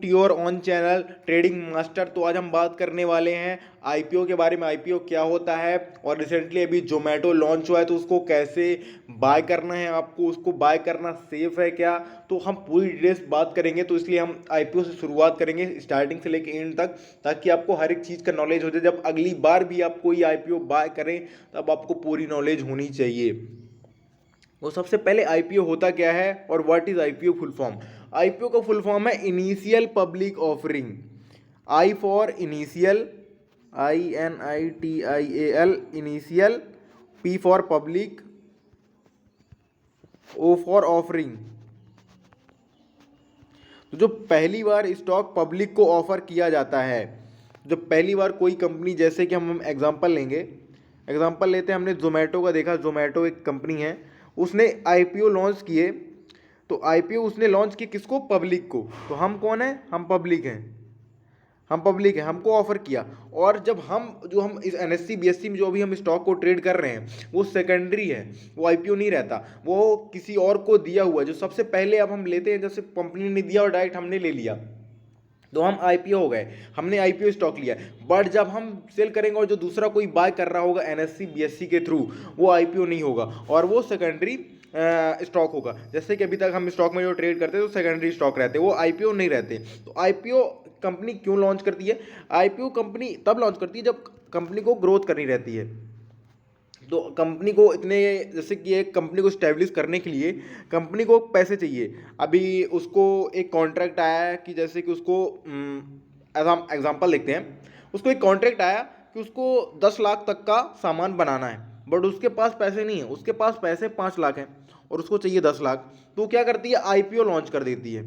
Your on channel trading master. तो आज हम बात करने वाले हैं आईपीओ के बारे में। आईपीओ क्या होता है और रिसेंटली अभी जोमेटो लॉन्च हुआ है तो उसको कैसे बाय करना है, आपको उसको बाय करना सेफ है क्या, तो हम पूरी डिटेल्स बात करेंगे। तो इसलिए हम आईपीओ से शुरुआत करेंगे स्टार्टिंग से लेकर एंड तक, ताकि आपको हर एक चीज़ का नॉलेज हो जाए। जब अगली बार भी आप कोई आईपीओ बाय करें तब आपको पूरी नॉलेज होनी चाहिए। वो सबसे पहले आईपीओ होता क्या है और what is IPO full form. IPO का फुल फॉर्म है initial public offering. I for initial, INITIAL initial, P for public, O for offering. तो जो पहली बार स्टॉक पब्लिक को ऑफर किया जाता है, जब पहली बार कोई कंपनी, जैसे कि हम एग्जांपल लेंगे, एग्जांपल लेते हैं, हमने जोमेटो का देखा। जोमेटो एक कंपनी है, उसने आईपीओ लॉन्च किए। तो आईपीओ उसने लॉन्च किए किसको? पब्लिक को। तो हम कौन है? हम पब्लिक हैं, हम पब्लिक है, हमको ऑफर किया। और जब हम इस एनएससी बीएससी में जो भी हम स्टॉक को ट्रेड कर रहे हैं वो सेकेंडरी है, वो आईपीओ नहीं रहता, वो किसी और को दिया हुआ है। जो सबसे पहले अब हम लेते हैं, जैसे कंपनी ने दिया और डायरेक्ट हमने ले लिया तो हम आईपीओ हो गए, हमने आईपीओ स्टॉक लिया। बट जब हम सेल करेंगे और जो दूसरा कोई बाय कर रहा होगा एनएससी बीएससी के थ्रू, वो आईपीओ नहीं होगा और वो सेकेंडरी स्टॉक होगा। जैसे कि अभी तक हम स्टॉक में जो ट्रेड करते हैं तो सेकेंडरी स्टॉक रहते हैं, वो आईपीओ नहीं रहते। तो आईपीओ कंपनी क्यों लॉन्च करती है? आईपीओ कंपनी तब लॉन्च करती है जब कंपनी को ग्रोथ करनी रहती है। तो कंपनी को इतने, जैसे कि एक कंपनी को स्टैब्लिश करने के लिए कंपनी को पैसे चाहिए। अभी उसको एक कॉन्ट्रैक्ट आया है कि जैसे कि उसको एग्जांपल देखते हैं, उसको एक कॉन्ट्रैक्ट आया कि उसको 10 लाख तक का सामान बनाना है, बट उसके पास पैसे नहीं है, उसके पास पैसे 5 लाख हैं और उसको चाहिए 10 लाख। तो क्या करती है? आईपीओ लॉन्च कर देती है।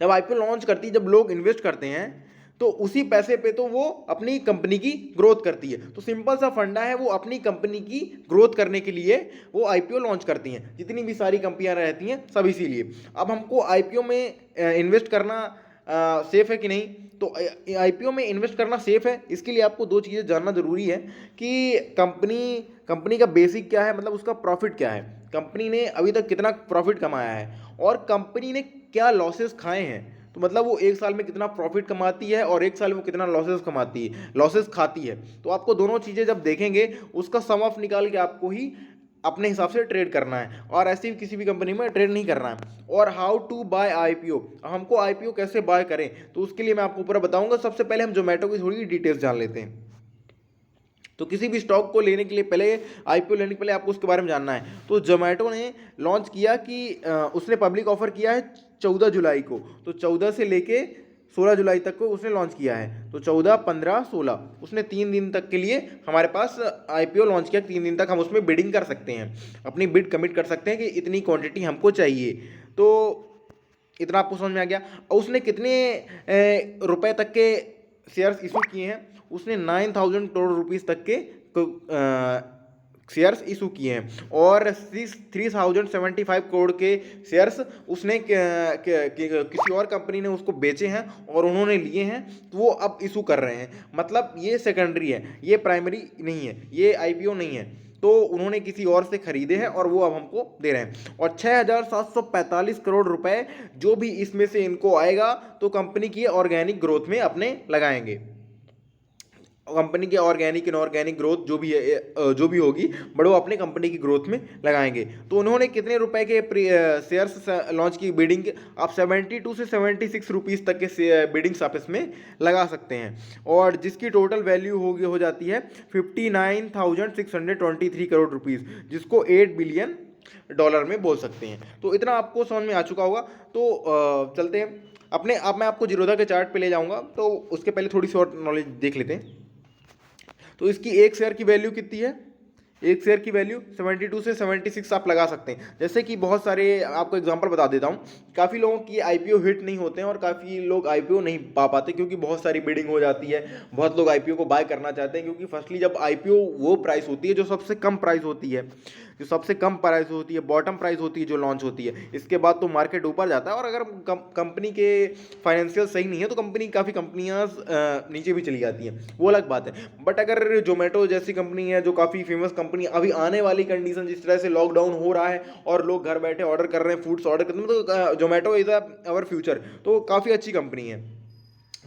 जब आईपीओ लॉन्च करती है, जब लोग इन्वेस्ट करते हैं तो उसी पैसे पे तो वो अपनी कंपनी की ग्रोथ करती है। तो सिंपल सा फंडा है, वो अपनी कंपनी की ग्रोथ करने के लिए वो आईपीओ लॉन्च करती हैं। जितनी भी सारी कंपनियां रहती हैं सब इसीलिए। अब हमको आईपीओ में इन्वेस्ट करना सेफ है कि नहीं? तो आईपीओ में इन्वेस्ट करना सेफ है, इसके लिए आपको दो चीज़ें जानना जरूरी है कि कंपनी का बेसिक क्या है, मतलब उसका प्रॉफिट क्या है, कंपनी ने अभी तक कितना प्रॉफिट कमाया है और कंपनी ने क्या लॉसेस खाए हैं। तो मतलब वो एक साल में कितना प्रॉफिट कमाती है और एक साल में वो कितना लॉसेस खाती है। तो आपको दोनों चीज़ें जब देखेंगे उसका सम ऑफ निकाल के आपको ही अपने हिसाब से ट्रेड करना है, और ऐसे भी किसी भी कंपनी में ट्रेड नहीं करना है। और हाउ टू बाय आईपीओ, हमको आईपीओ कैसे बाय करें, तो उसके लिए मैं आपको पूरा बताऊंगा। सबसे पहले हम जोमेटो की थोड़ी डिटेल्स जान लेते हैं। तो किसी भी स्टॉक को लेने के लिए पहले, आईपीओ लेने के पहले आपको उसके बारे में जानना है। तो जोमेटो ने लॉन्च किया कि उसने पब्लिक ऑफर किया है 14 जुलाई को। तो 14 से लेके 16 जुलाई तक को उसने लॉन्च किया है। तो 14, 15, 16 उसने 3 दिन तक के लिए हमारे पास आईपीओ लॉन्च किया। 3 दिन तक हम उसमें बिडिंग कर सकते हैं, अपनी बिड कमिट कर सकते हैं कि इतनी क्वांटिटी हमको चाहिए। तो इतना आपको समझ में आ गया। और उसने कितने रुपए तक के शेयर्स इशू किए हैं? उसने 9,000 करोड़ रुपीस तक के शेयर्स इशू किए हैं और 3,075 करोड़ के शेयर्स उसने किसी और कंपनी ने उसको बेचे हैं और उन्होंने लिए हैं, तो वो अब इशू कर रहे हैं। मतलब ये सेकेंडरी है, ये प्राइमरी नहीं है, ये आईपीओ नहीं है। तो उन्होंने किसी और से खरीदे हैं और वो अब हमको दे रहे हैं। और 6,745 करोड़ रुपए जो भी इसमें से इनको आएगा तो कंपनी की ऑर्गेनिक ग्रोथ में अपने लगाएंगे। कंपनी के ऑर्गेनिक इनऑर्गेनिक ग्रोथ जो भी है, जो भी होगी, बट वो अपने कंपनी की ग्रोथ में लगाएंगे। तो उन्होंने कितने रुपए के शेयर्स लॉन्च की बिडिंग? आप 72 से 76 रुपीज़ तक के बिडिंग्स आप इसमें लगा सकते हैं, और जिसकी टोटल वैल्यू हो जाती है 59,623 करोड़ रुपीज़, जिसको 8 बिलियन डॉलर में बोल सकते हैं। तो इतना आपको समझ में आ चुका होगा। तो चलते हैं अपने, अब मैं आपको जीरोधा के चार्ट पे ले जाऊंगा। तो उसके पहले थोड़ी सी और नॉलेज देख लेते हैं। तो इसकी एक शेयर की वैल्यू कितनी है? एक शेयर की वैल्यू 72 से 76 आप लगा सकते हैं। जैसे कि बहुत सारे, आपको एग्जांपल बता देता हूँ, काफ़ी लोगों की आईपीओ हिट नहीं होते हैं और काफ़ी लोग आईपीओ नहीं पा पाते क्योंकि बहुत सारी बिडिंग हो जाती है। बहुत लोग आईपीओ को बाय करना चाहते हैं क्योंकि फर्स्टली जब आईपीओ वो प्राइस होती है जो सबसे कम प्राइस होती है। जो सबसे कम प्राइस होती है, बॉटम प्राइस होती है जो लॉन्च होती है, इसके बाद तो मार्केट ऊपर जाता है। और अगर कंपनी के फाइनेंशियल सही नहीं है तो काफ़ी कंपनियाँ नीचे भी चली जाती हैं, वो अलग बात है। बट अगर जोमेटो जैसी कंपनी है, जो काफ़ी फेमस कंपनी, अभी आने वाली कंडीशन जिस तरह से लॉकडाउन हो रहा है और लोग घर बैठे ऑर्डर कर रहे हैं, फूड्स ऑर्डर करते हैं, तो जोमेटो इज़ अवर फ्यूचर, तो काफ़ी अच्छी कंपनी है।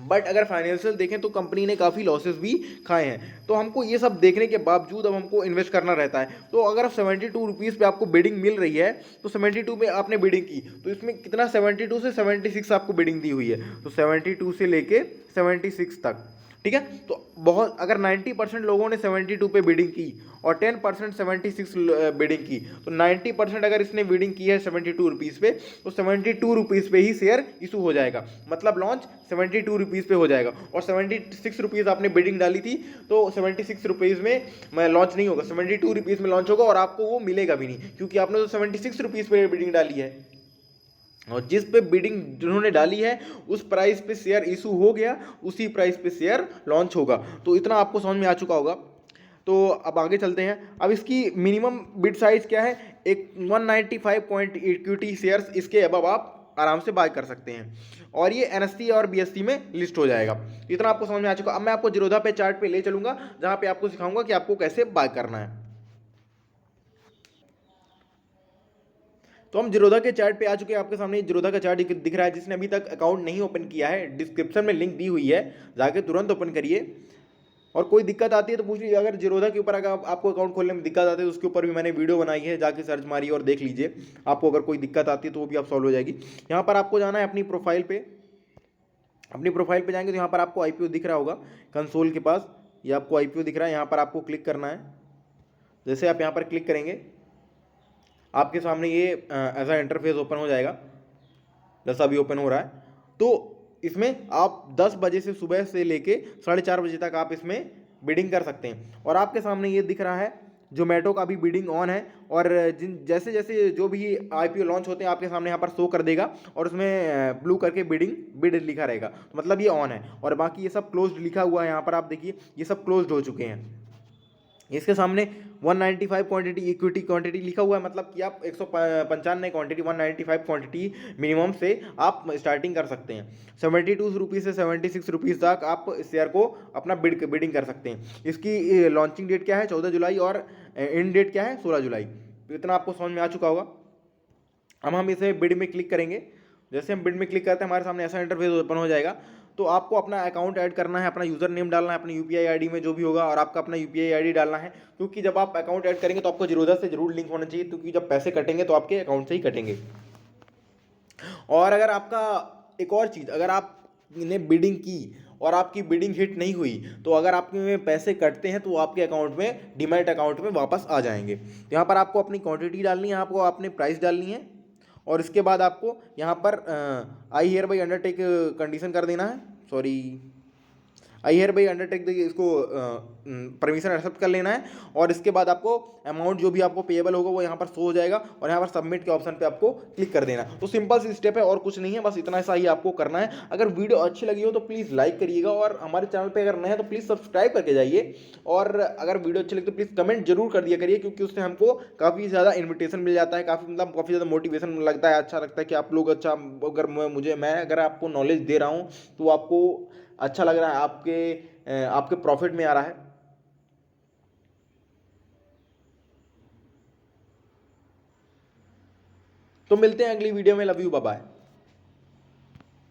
बट अगर फाइनेंशियल देखें तो कंपनी ने काफ़ी लॉसेस भी खाए हैं। तो हमको ये सब देखने के बावजूद अब हमको इन्वेस्ट करना रहता है। तो अगर 72 रुपीज़ पे आपको बिडिंग मिल रही है, तो 72 पे आपने बिडिंग की, तो इसमें कितना 72 से 76 आपको बिडिंग दी हुई है, तो 72 से लेके 76 तक, ठीक है। तो बहुत, अगर 90% लोगों ने 72 पे बिडिंग की और 10% 76 बिडिंग की, तो 90% अगर इसने बिडिंग की है 72 रुपीज़ पे, तो 72 रुपीज़ पे ही शेयर इशू हो जाएगा, मतलब लॉन्च 72 रुपीज़ पे हो जाएगा। और 76 रुपीज़ आपने बिडिंग डाली थी, तो 76 रुपीज़ में लॉन्च नहीं होगा, 72 रुपीज़ में लॉन्च होगा और आपको वो मिलेगा भी नहीं, क्योंकि आपने तो 76 रुपीज़ पे बिडिंग डाली है, और जिस पे बिडिंग जिन्होंने डाली है उस प्राइस पे शेयर इशू हो गया, उसी प्राइस पे शेयर लॉन्च होगा। तो इतना आपको समझ में आ चुका होगा। तो अब आगे चलते हैं। अब इसकी मिनिमम बिड साइज क्या है, एक 195 पॉइंट इक्विटी शेयर्स, इसके अबव आप आराम से बाय कर सकते हैं, और ये एनएससी और बीएससी में लिस्ट हो जाएगा। इतना आपको समझ में आ चुका। अब मैं आपको जीरोधा पे चार्ट पे ले चलूंगा, जहाँ पे आपको सिखाऊंगा कि आपको कैसे बाय करना है। तो हम जीरोधा के चार्ट पे आ चुके हैं, आपके सामने जीरोधा का चार्ट दिख रहा है। जिसने अभी तक अकाउंट नहीं ओपन किया है, डिस्क्रिप्शन में लिंक दी हुई है, जाके तुरंत ओपन करिए। और कोई दिक्कत आती है तो पूछ लीजिए। अगर जीरोधा के ऊपर अगर आपको अकाउंट खोलने में दिक्कत आती है तो उसके ऊपर भी मैंने वीडियो बनाई है, जाके सर्च मारिए और देख लीजिए। आपको अगर कोई दिक्कत आती है तो वो भी आप सॉल्व हो जाएगी। यहाँ पर आपको जाना है अपनी प्रोफाइल पे। अपनी प्रोफाइल पे जाएंगे तो यहाँ पर आपको आईपीओ दिख रहा होगा कंसोल के पास, ये आपको आईपीओ दिख रहा है। यहाँ पर आपको क्लिक करना है। जैसे आप यहाँ पर क्लिक करेंगे, आपके सामने ये ऐसा इंटरफेस ओपन हो जाएगा, जैसा अभी ओपन हो रहा है। तो इसमें आप 10 बजे से सुबह से लेके 4:30 बजे तक आप इसमें बिडिंग कर सकते हैं। और आपके सामने ये दिख रहा है जोमेटो का भी बिडिंग ऑन है, और जिन जैसे जैसे जो भी आईपीओ लॉन्च होते हैं आपके सामने यहाँ पर शो कर देगा, और उसमें ब्लू करके बिड लिखा रहेगा, तो मतलब ये ऑन है। और बाकी ये सब क्लोज्ड लिखा हुआ है, यहाँ पर आप देखिए ये सब क्लोज्ड हो चुके हैं। इसके सामने 195 क्वांटिटी इक्विटी क्वांटिटी लिखा हुआ है, मतलब कि आप 195 क्वांटिटी 195 क्वांटिटी मिनिमम से आप स्टार्टिंग कर सकते हैं। 72 रुपीज़ से 76 रुपीज़ तक आप शेयर को अपना बिडिंग कर सकते हैं। इसकी लॉन्चिंग डेट क्या है, 14 जुलाई, और एंड डेट क्या है, 16 जुलाई। तो इतना आपको समझ में आ चुका होगा। अब हम इसे बिड में क्लिक करेंगे। जैसे हम बिड में क्लिक करते हैं, हमारे सामने ऐसा इंटरफेस ओपन हो जाएगा। तो आपको अपना अकाउंट ऐड करना है, अपना यूज़र नेम डालना है, अपनी यूपीआई आईडी में जो भी होगा, और आपका अपना यूपीआई आईडी डालना है। क्योंकि जब आप अकाउंट ऐड करेंगे तो आपको जीरोधा से जरूर लिंक होना चाहिए, क्योंकि जब पैसे कटेंगे तो आपके अकाउंट से ही कटेंगे। और अगर आपका एक और चीज़, अगर आपने बिडिंग की और आपकी बिडिंग हिट नहीं हुई, तो अगर आपके में पैसे कटते हैं तो वो आपके अकाउंट में, डीमैट अकाउंट में वापस आ जाएंगे। तो यहाँ पर आपको अपनी क्वांटिटी डालनी है, आपको अपनी प्राइस डालनी है, और इसके बाद आपको यहाँ पर I hear by undertake condition कर देना है। Sorry, I hear by undertake इसको परमिशन एक्सेप्ट कर लेना है। और इसके बाद आपको अमाउंट जो भी आपको पेएबल होगा वो यहाँ पर शो हो जाएगा, और यहाँ पर सबमिट के ऑप्शन पे आपको क्लिक कर देना। तो सिंपल सी स्टेप है, और कुछ नहीं है, बस इतना सा ही आपको करना है। अगर वीडियो अच्छी लगी हो तो प्लीज़ लाइक करिएगा, और हमारे चैनल पर अगर नए हैं तो प्लीज़ सब्सक्राइब करके जाइए। और अगर वीडियो अच्छी लगी तो प्लीज़ कमेंट जरूर कर दिया करिए, क्योंकि उससे हमको काफ़ी ज़्यादा इन्विटेशन मिल जाता है, काफ़ी ज़्यादा मोटिवेशन लगता है, अच्छा लगता है कि आप लोग अच्छा, अगर मैं अगर आपको नॉलेज दे रहा हूँ तो आपको अच्छा लग रहा है, आपके प्रॉफिट में आ रहा है। तो मिलते हैं अगली वीडियो में। Love you, bye bye.